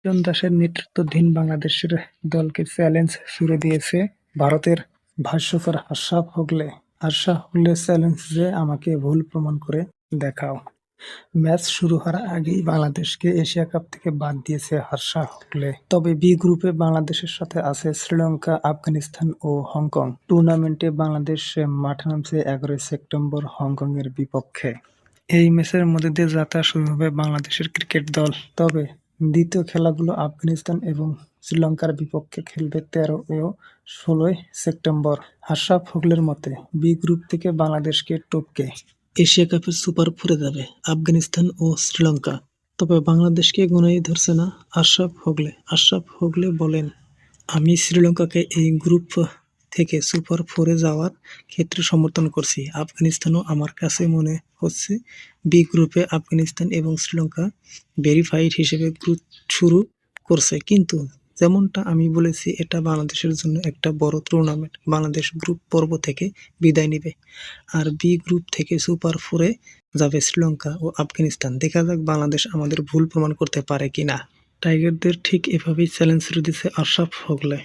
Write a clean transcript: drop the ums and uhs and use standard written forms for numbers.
লিটন দাসের নেতৃত্বাধীন বাংলাদেশের দলকে চ্যালেঞ্জ ছুড়ে দিয়েছে ভারতের ভাষ্যকার আশরাফ হোগলে। আশরাফ হোগলের চ্যালেঞ্জ যে আমাকে ভুল প্রমাণ করে দেখাও। ম্যাচ শুরু হওয়ার আগেই বাংলাদেশকে এশিয়া কাপ থেকে বাদ দিয়েছে আশরাফ হোগলে। তবে বি গ্রুপে বাংলাদেশের সাথে আছে শ্রীলঙ্কা, আফগানিস্তান ও হংকং। টুর্নামেন্টে বাংলাদেশ মাঠে নামছে ১১ সেপ্টেম্বর হংকংয়ের বিপক্ষে। এই ম্যাচের মধ্যে দিয়ে যাত্রা শুরু হবে বাংলাদেশের ক্রিকেট দল। তবে দ্বিতীয় খেলাগুলো আফগানিস্তান এবং শ্রীলঙ্কার বিপক্ষে খেলবে ১৩ ও ১৬ সেপ্টেম্বর। আশরাফ হোগলের মতে, বি গ্রুপ থেকে বাংলাদেশকে টপকে এশিয়া কাপের সুপার ফোরে যাবে আফগানিস্তান ও শ্রীলঙ্কা। তবে বাংলাদেশকে গোনাই ধরছে না আশরাফ হোগলে। আশরাফ হোগলে বলেন, আমি শ্রীলঙ্কাকে এই গ্রুপ থেকে সুপার ফোরে যাওয়ার ক্ষেত্রে সমর্থন করছি। আফগানিস্তানও আমার কাছে মনে হচ্ছে বি গ্রুপে আফগানিস্তান এবং শ্রীলঙ্কা ভেরিফাইড হিসেবে গ্রুপ শুরু করছে। কিন্তু যেমনটা আমি বলেছি, এটা বাংলাদেশের জন্য একটা বড় টুর্নামেন্ট। বাংলাদেশ গ্রুপ পর্ব থেকে বিদায় নেবে, আর বি গ্রুপ থেকে সুপার ফোরে যাবে শ্রীলঙ্কা ও আফগানিস্তান। দেখা যাক বাংলাদেশ আমাদের ভুল প্রমাণ করতে পারে কিনা। টাইগারদের ঠিক এভাবেই চ্যালেঞ্জ ছুড়ে দিচ্ছে আশরাফ হোগলে।